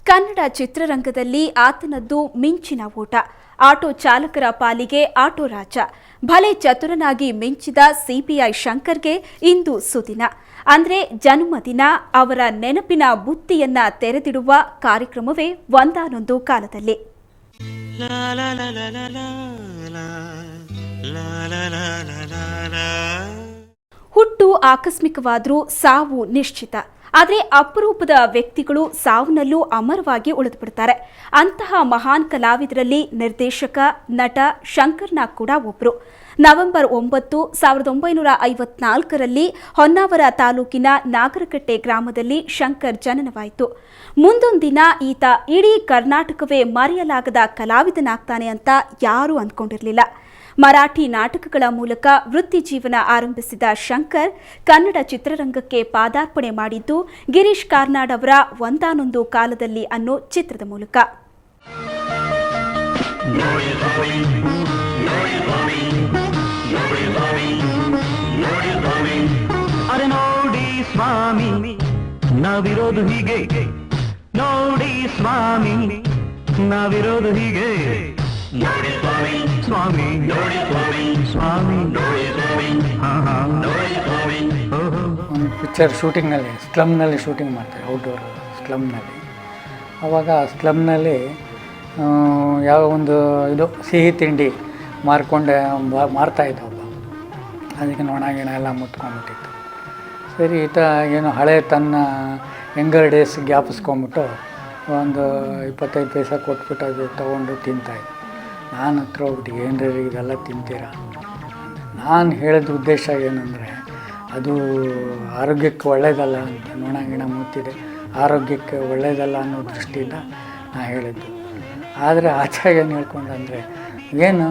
ಕನ್ನಡ ಚಿತ್ರರಂಗದಲ್ಲಿ ಆತನದ್ದು ಮಿಂಚಿನ ಓಟ. ಆಟೋ ಚಾಲಕರ ಪಾಲಿಗೆ ಆಟೋ ರಾಜ. ಭಲೆ ಚತುರನಾಗಿ ಮಿಂಚಿದ ಸಿಪಿಐ ಶಂಕರ್ಗೆ ಇಂದು ಸುದಿನ. ಅಂದ್ರೆ ಜನ್ಮದಿನ. ಅವರ ನೆನಪಿನ ಬುತ್ತಿಯನ್ನ ತೆರೆದಿಡುವ ಕಾರ್ಯಕ್ರಮವೇ ಒಂದಾನೊಂದು ಕಾಲದಲ್ಲಿ. ಹುಟ್ಟು ಆಕಸ್ಮಿಕವಾದರೂ ಸಾವು ನಿಶ್ಚಿತ. ಆದರೆ ಅಪರೂಪದ ವ್ಯಕ್ತಿಗಳು ಸಾವನ್ನಲ್ಲೂ ಅಮರವಾಗಿ ಉಳಿದುಬಿಡ್ತಾರೆ. ಅಂತಹ ಮಹಾನ್ ಕಲಾವಿದರಲ್ಲಿ ನಿರ್ದೇಶಕ, ನಟ ಶಂಕರ್ನಾಗ್ ಕೂಡ ಒಬ್ಬರು. ನವೆಂಬರ್ 9, 1954ರಲ್ಲಿ ಹೊನ್ನಾವರ ತಾಲೂಕಿನ ನಾಗರಕಟ್ಟೆ ಗ್ರಾಮದಲ್ಲಿ ಶಂಕರ್ ಜನನವಾಯಿತು. ಮುಂದೊಂದಿನ ಈತ ಇಡೀ ಕರ್ನಾಟಕವೇ ಮರೆಯಲಾಗದ ಕಲಾವಿದನಾಗ್ತಾನೆ ಅಂತ ಯಾರೂ ಅಂದ್ಕೊಂಡಿರಲಿಲ್ಲ. ಮರಾಠಿ ನಾಟಕಗಳ ಮೂಲಕ ವೃತ್ತಿ ಜೀವನ ಆರಂಭಿಸಿದ ಶಂಕರ್ ಕನ್ನಡ ಚಿತ್ರರಂಗಕ್ಕೆ ಪಾದಾರ್ಪಣೆ ಮಾಡಿದ್ದು ಗಿರೀಶ್ ಕಾರ್ನಾಡ್ ಅವರ ಒಂದಾನೊಂದು ಕಾಲದಲ್ಲಿ ಅನ್ನೋ ಚಿತ್ರದ ಮೂಲಕ. ಅರೆ ನೋಡಿ ಸ್ವಾಮಿ ನಾವಿರೋದು ಹೀಗೆ, ನೋಡಿ ಸ್ವಾಮಿ ನಾವಿರೋದು ಹೀಗೆ, ನೋಡಿ ಸ್ವಾಮಿ ಸ್ವಾಮಿ ನೋಡಿ ಸ್ವಾಮಿ ಸ್ವಾಮಿ ನೋಡಿ ಸ್ವಾಮಿ ನೋಡಿ ಸ್ವಾಮಿ. ಒಂದು ಪಿಕ್ಚರ್ ಶೂಟಿಂಗ್ನಲ್ಲಿ ಸ್ಲಮ್ನಲ್ಲಿ ಶೂಟಿಂಗ್ ಮಾಡ್ತಾರೆ, ಔಟ್ಡೋರ್ ಸ್ಲಮ್ನಲ್ಲಿ. ಆವಾಗ ಸ್ಲಮ್ನಲ್ಲಿ ಯಾವ ಒಂದು ಇದು ಸಿಹಿ ತಿಂಡಿ ಮಾರ್ತಾಯಿದ್ದ ಒಬ್ಬ. ಅದಕ್ಕೆ ನೊಣ ಗಿಣ ಎಲ್ಲ ಮುತ್ಕೊಂಡ್ಬಿಟ್ಟಿತ್ತು. ಸರಿ, ಈತ ಏನು ಹಳೆ ತನ್ನ ಯಂಗರ್ ಡೇಸ್ ಜ್ಞಾಪಿಸ್ಕೊಂಬಿಟ್ಟು ಒಂದು 25 ಪೈಸೆ ಕೊಟ್ಬಿಟ್ಟು ಅದು ತೊಗೊಂಡು ತಿಂತಾಯಿದ್ದೆ. ನಾನು ಹತ್ರ ಹೋಗ್ಬಿಟ್ಟು ಏನ್ರಿ ಇದೆಲ್ಲ ತಿಂತೀರಾ? ನಾನು ಹೇಳಿದ ಉದ್ದೇಶ ಏನಂದರೆ ಅದು ಆರೋಗ್ಯಕ್ಕೆ ಒಳ್ಳೆಯದಲ್ಲ ಅಂತ. ನೊಣ ಗಿಣ ಮುತ್ತಿದೆ, ಆರೋಗ್ಯಕ್ಕೆ ಒಳ್ಳೆಯದಲ್ಲ ಅನ್ನೋ ದೃಷ್ಟಿಯಿಂದ ನಾನು ಹೇಳಿದ್ದು. ಆದರೆ ಆಚೆ ಏನು ಹೇಳ್ಕೊಂಡಂದರೆ, ಏನು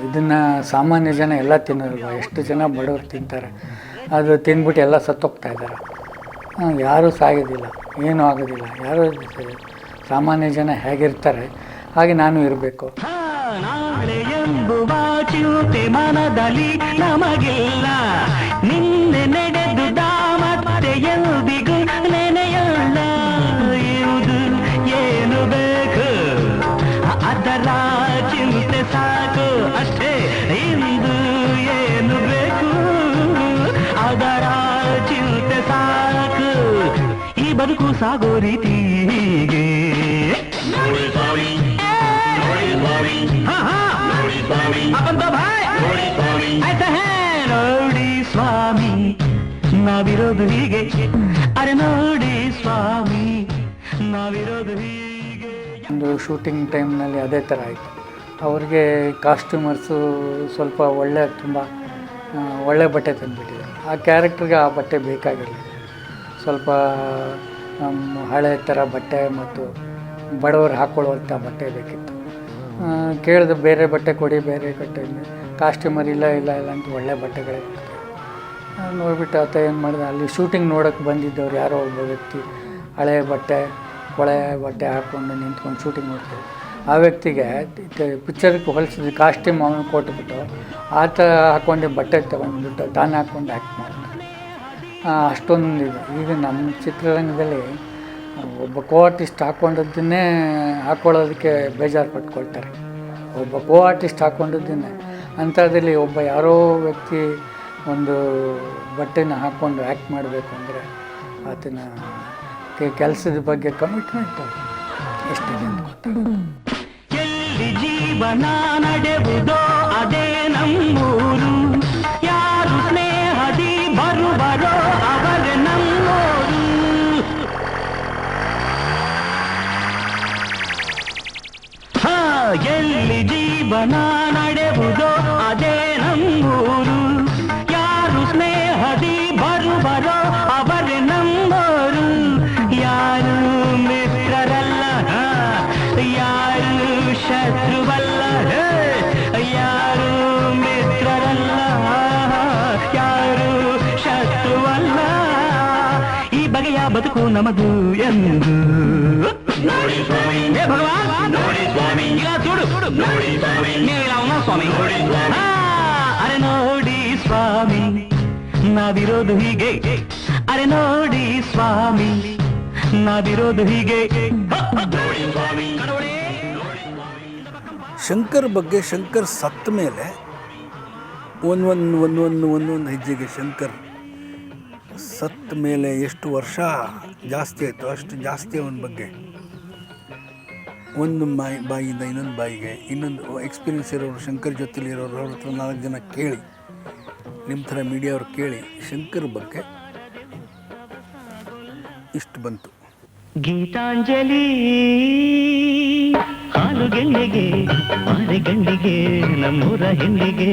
ಇದನ್ನು ಸಾಮಾನ್ಯ ಜನ ಎಲ್ಲ ತಿನ್ನೋಲ್ವ, ಎಷ್ಟು ಜನ ಬಡವರು ತಿಂತಾರೆ, ಅದು ತಿಂದ್ಬಿಟ್ಟು ಎಲ್ಲ ಸತ್ತೋಗ್ತಾ ಇದ್ದಾರೆ. ಯಾರೂ ಸಾಗೋದಿಲ್ಲ, ಏನೂ ಆಗೋದಿಲ್ಲ. ಯಾರೂ ಸಾಮಾನ್ಯ ಜನ ಹೇಗಿರ್ತಾರೆ ಹಾಗೆ ನಾನು ಇರಬೇಕು. ನಾಳೆ ಎಂಬುವ ಚಿಂತೆ ಮನದಲ್ಲಿ ನಮಗಿಲ್ಲ, ನಿನ್ನೆ ನಡೆದುದ ಮತ್ತೆ ಎಂದಿಗೂ ನೆನೆಯಲ್ಲ. ಇರುವುದು ಏನು ಬೇಕು ಅದರ ಚಿಂತೆ ಸಾಕು ಅಷ್ಟೇ. ಇಂದು ಏನು ಬೇಕು ಅದರ ಚಿಂತೆ ಸಾಕು. ಈ ಬದುಕು ಸಾಗೋ ರೀತಿ ಹೀಗೆ. ನೋಡಿ ಸ್ವಾಮಿ ನೋಡಿ ಸ್ವಾಮಿ ನಾವಿರೋದು ಹೀಗೆ, ಅರೆ ನೋಡಿ ಸ್ವಾಮಿ ನಾವಿರೋದು ಹೀಗೆ. ಒಂದು ಶೂಟಿಂಗ್ ಟೈಮ್ನಲ್ಲಿ ಅದೇ ಥರ ಆಯಿತು. ಅವ್ರಿಗೆ ಕಾಸ್ಟ್ಯೂಮರ್ಸು ಸ್ವಲ್ಪ ತುಂಬ ಒಳ್ಳೆ ಬಟ್ಟೆ ತಂದುಬಿಟ್ಟಿದ್ದಾರೆ. ಆ ಕ್ಯಾರೆಕ್ಟ್ರಿಗೆ ಆ ಬಟ್ಟೆ ಬೇಕಾಗಿರಲಿಲ್ಲ. ಸ್ವಲ್ಪ ಹಳೆ ಥರ ಬಟ್ಟೆ ಮತ್ತು ಬಡವರು ಹಾಕ್ಕೊಳ್ಳುವಂಥ ಬಟ್ಟೆ ಬೇಕಿತ್ತು. ಕೇಳಿದ ಬೇರೆ ಬಟ್ಟೆ ಕೊಡಿ, ಬೇರೆ ಬಟ್ಟೆ. ಕಾಸ್ಟ್ಯೂಮರ್ ಇಲ್ಲ ಅಂತ ಒಳ್ಳೆ ಬಟ್ಟೆಗಳೇ ಕೊಡ್ತಾರೆ. ನೋಡಿಬಿಟ್ಟು ಆತ ಏನು ಮಾಡಿದೆ, ಅಲ್ಲಿ ಶೂಟಿಂಗ್ ನೋಡೋಕ್ಕೆ ಬಂದಿದ್ದವ್ರು ಯಾರೋ ಒಬ್ಬ ವ್ಯಕ್ತಿ ಹಳೆಯ ಬಟ್ಟೆ, ಕೊಳೆ ಬಟ್ಟೆ ಹಾಕ್ಕೊಂಡು ನಿಂತ್ಕೊಂಡು ಶೂಟಿಂಗ್ ನೋಡ್ತಾರೆ. ಆ ವ್ಯಕ್ತಿಗೆ ಪಿಕ್ಚರ್ಗೆ ಹೊಲಿಸಿದ ಕಾಸ್ಟ್ಯೂಮ್ ಅವನು ಕೊಟ್ಬಿಟ್ಟು ಆತ ಹಾಕ್ಕೊಂಡು ಬಟ್ಟೆ ತೊಗೊಂಡ್ಬಿಟ್ಟು ತಾನೇ ಹಾಕ್ಕೊಂಡು ಆ್ಯಕ್ಟ್ ಮಾಡ್ತಾರೆ. ಅಷ್ಟೊಂದು ಇದೆ. ಈಗ ನಮ್ಮ ಚಿತ್ರರಂಗದಲ್ಲಿ ಒಬ್ಬ ಆರ್ಟಿಸ್ಟ್ ಹಾಕ್ಕೊಂಡದ್ದನ್ನೇ ಹಾಕ್ಕೊಳ್ಳೋದಕ್ಕೆ ಬೇಜಾರು ಪಟ್ಕೊಳ್ತಾರೆ. ಒಬ್ಬ ಆರ್ಟಿಸ್ಟ್ ಹಾಕ್ಕೊಂಡದ್ದನ್ನೇ. ಅಂಥದ್ರಲ್ಲಿ ಒಬ್ಬ ಯಾರೋ ವ್ಯಕ್ತಿ ಒಂದು ಬಟ್ಟೆನ ಹಾಕ್ಕೊಂಡು ಆ್ಯಕ್ಟ್ ಮಾಡಬೇಕು ಅಂದರೆ ಆತನ ಕೆಲಸದ ಬಗ್ಗೆ ಕಮಿಟ್ಮೆಂಟ್ ಎಷ್ಟಿದೆ ಅಂತ ಗೊತ್ತಾಗುತ್ತೆ. ಎಲ್ಲಿ ಜೀವನ ನಡೆಯುವುದೋ ಅದೇ ನಮ್ಮೂರು, ಯಾರು ಸ್ನೇಹದಿ ಬರುವರೋ ಅವರೇ ನಮ್ಮೋರು. ಎಲ್ಲಿ ಜೀವನ ನಡೆಯುವುದೋ ಅದೇ ನಮ್ಮೂರು, ಯಾರು ಸ್ನೇಹದಿ ಬರುವರೋ ಅವರೇ ನಮ್ಮೋರು. ಯಾರು ಮಿತ್ರರಲ್ಲ, ಯಾರು ಶತ್ರುವಲ್ಲ, ಯಾರು ಮಿತ್ರರಲ್ಲ, ಯಾರು ಶತ್ರುವಲ್ಲ. ಈ ಬಗೆಯ ಬದುಕು ನಮದು ಎಂದು ನೋಡಿ ಸ್ವಾಮಿ. ಭಗವಾನ್ ನೋಡಿ ಸ್ವಾಮಿ, ಈಗ చూడు ನೋಡಿ ಸ್ವಾಮಿ, ನೀ ಇಲ್ಲ ಅವನ ಸ್ವಾಮಿ. ಅರೆ ನೋಡಿ ಸ್ವಾಮಿ ನಾವಿರೋದು ಹೀಗೆ, ಅರೆ ನೋಡಿ ಸ್ವಾಮಿ, ನಾವಿರೋದು ಹೀಗೆ. ಶಂಕರ್ ಬಗ್ಗೆ, ಶಂಕರ್ ಸತ್ತ ಮೇಲೆ ಒಂದೊಂದು ಹೆಜ್ಜೆಗೆ ಶಂಕರ್ ಸತ್ತ ಮೇಲೆ ಎಷ್ಟು ವರ್ಷ ಜಾಸ್ತಿ ಆಯಿತು ಅಷ್ಟು ಜಾಸ್ತಿ ಅವನ ಬಗ್ಗೆ ಒಂದು ಬಾಯಿಯಿಂದ ಇನ್ನೊಂದು ಬಾಯಿಗೆ, ಇನ್ನೊಂದು ಎಕ್ಸ್ಪೀರಿಯನ್ಸ್ ಇರೋರು, ಶಂಕರ್ ಜೊತೆಲಿರೋರು, ಅವ್ರ ಹತ್ರ 4 ಜನ ಕೇಳಿ, ನಿಮ್ಮ ಥರ ಮೀಡಿಯಾವ್ರು ಕೇಳಿ ಶಂಕರ್ ಬಗ್ಗೆ ಇಷ್ಟು ಬಂತು. ಗೀತಾಂಜಲಿ ಹಾಲು ಗೆಂಡಿಗೆ, ಮಾರೆ ಗಂಡಿಗೆ, ನಮ್ಮೂರ ಹೆಣ್ಣಿಗೆ.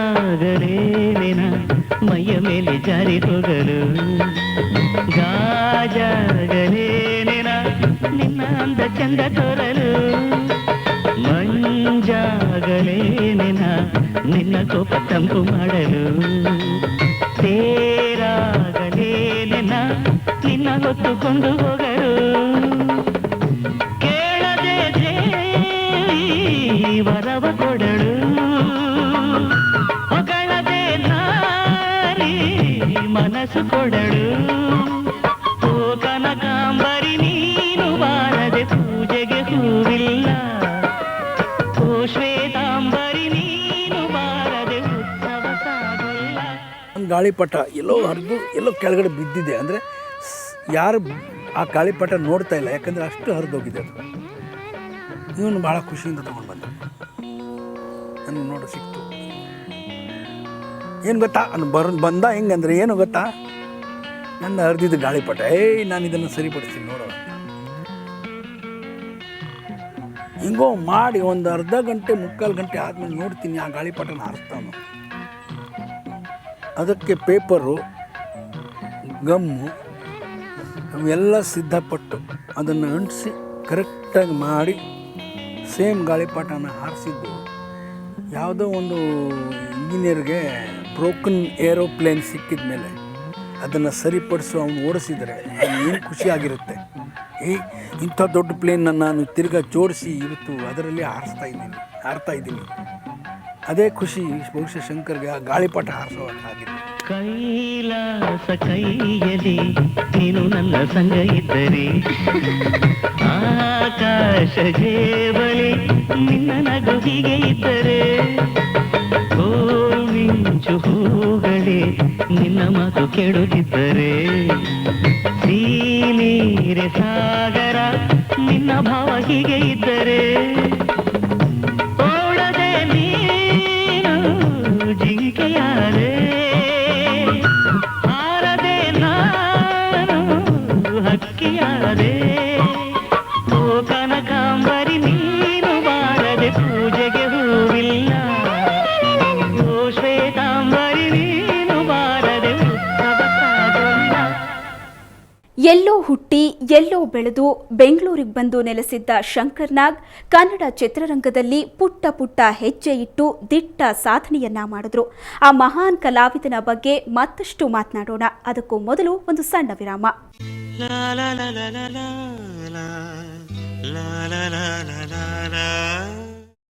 ನೀರಾಗಲೇನಿನ ಮೈಯ ಮೇಲೆ ಜಾರಿ ಹೋಗಲು, ಗಾಜಾಗಲೇನಿನ ನಿನ್ನ ಅಂದ ಚಂದ ತೋರಲು, ಮಂಜಾಗಲೇನಿನ ನಿನ್ನ ಕೋಪ ತಂಪು ಮಾಡಲು, ತೇರಾಗಲೇನಿನ ನಿನ್ನ ಹೊತ್ತುಕೊಂಡು ಹೋಗಲು, ಕೇಳದೆ ವರವ ಕೊಡಲು, ಹೊಗಳದೆ ನಾರಿ ಮನಸ್ಸು ಕೊಡಲು, ಓ ಕನಕಾಂಬರಿ ನೀನು ಬಾರದೆ ಪೂಜೆಗೆ ಹೂವಿಲ್ಲ, ಓ ಶ್ವೇತಾಂಬರಿ ನೀನು ಬಾರದೆ ಉತ್ಸವ ಸಾಗಲ್ಲ. ಒಂದು ಗಾಳಿಪಟ ಎಲ್ಲೋ ಹರಿದು ಎಲ್ಲೋ ಕೆಳಗಡೆ ಬಿದ್ದಿದೆ, ಅಂದರೆ ಯಾರು ಆ ಗಾಳಿಪಟ ನೋಡ್ತಾ ಇಲ್ಲ, ಯಾಕಂದರೆ ಅಷ್ಟು ಹರಿದೋಗಿದೆ ಅದು. ಇವನು ಭಾಳ ಖುಷಿಯಿಂದ ತೊಗೊಂಡು ಬಂದ, ನನಗೆ ನೋಡು ಸಿಕ್ತು. ಏನು ಗೊತ್ತಾ ಬಂದ ಹೆಂಗಂದ್ರೆ ಏನು ಗೊತ್ತಾ, ನನ್ನ ಹರಿದಿದ್ದು ಗಾಳಿಪಟ, ನಾನು ಇದನ್ನು ಸರಿಪಡಿಸ್ತೀನಿ ನೋಡೋ. ಹಿಂಗೋ ಮಾಡಿ ಒಂದು ಅರ್ಧ ಗಂಟೆ 3/4 ಗಂಟೆ ಆದಮೇಲೆ ನೋಡ್ತೀನಿ ಆ ಗಾಳಿಪಟನ ಹಾರಿಸ್ತಾನು. ಅದಕ್ಕೆ ಪೇಪರು, ಗಮ್ಮು ಅವೆಲ್ಲ ಸಿದ್ಧಪಟ್ಟು ಅದನ್ನು ಅಂಟಿಸಿ ಕರೆಕ್ಟಾಗಿ ಮಾಡಿ ಸೇಮ್ ಗಾಳಿಪಟನ ಹಾರಿಸಿದ್ದು. ಯಾವುದೋ ಒಂದು ಇಂಜಿನಿಯರ್ಗೆ ಬ್ರೋಕನ್ ಏರೋಪ್ಲೇನ್ ಸಿಕ್ಕಿದ ಮೇಲೆ ಅದನ್ನು ಸರಿಪಡಿಸು ಅವನು ಓಡಿಸಿದರೆ ಏನು ಖುಷಿಯಾಗಿರುತ್ತೆ. ಇಂಥ ದೊಡ್ಡ ಪ್ಲೇನ್ನ ನಾನು ತಿರ್ಗಾ ಜೋಡಿಸಿ ಇವತ್ತು ಅದರಲ್ಲಿ ಹಾರ್ತಾ ಇದ್ದೀನಿ. ಅದೇ ಖುಷಿ ಬಹುಶಃ ಶಂಕರ್ಗೆ ಆ ಗಾಳಿಪಟ ಹಾರಿಸೋಕ್ಕಾಗಿದೆ. ಕೈಲಾಸ ಕೈಯಲ್ಲಿ ನೀನು ನನ್ನ ಸಂಗ ಇದ್ದರೆ, ಆಕಾಶ ಜೇಬಲಿ ನಿನ್ನ ನಗು ಹೀಗೆ ಇದ್ದರೆ, ಓ ಮಿಂಚು ಹೂಗಳೇ ನಿನ್ನ ಮಾತು ಕೇಳುತ್ತಿದ್ದರೆ, ನೀರೆ ಸಾಗರ ನಿನ್ನ ಭಾವ ಹೀಗೆ ಇದ್ದರೆ, ಓಡದೆ ನೀನು ಜಿಂಕೆಯಾರೆ, ಹಾರದೆ ನಾನು ಹಕ್ಕಿಯಾರೆ, ಓ ಕನಕಾಂಬರಿ ನೀನು ಬಾರದೆ ಪೂಜೆಗೆ ಹೂವಿಲ್ಲ, ಓ ಶ್ವೇತಾಂಬರಿ ನೀನು ಬಾರದೆ ಉತ್ಸವ ಸಾಗಲ್ಲ. ಎಲ್ಲೋ ಹುಟ್ಟಿ ಎಲ್ಲೋ ಬೆಳೆದು ಬೆಂಗಳೂರಿಗೆ ಬಂದು ನೆಲೆಸಿದ್ದ ಶಂಕರ್ ನಾಗ್ ಕನ್ನಡ ಚಿತ್ರರಂಗದಲ್ಲಿ ಪುಟ್ಟ ಪುಟ್ಟ ಹೆಜ್ಜೆ ಇಟ್ಟು ದಿಟ್ಟ ಸಾಧನೆಯನ್ನ ಮಾಡಿದ್ರು. ಆ ಮಹಾನ್ ಕಲಾವಿದನ ಬಗ್ಗೆ ಮತ್ತಷ್ಟು ಮಾತನಾಡೋಣ. ಅದಕ್ಕೂ ಮೊದಲು ಒಂದು ಸಣ್ಣ ವಿರಾಮ. la la la la la la la la la la la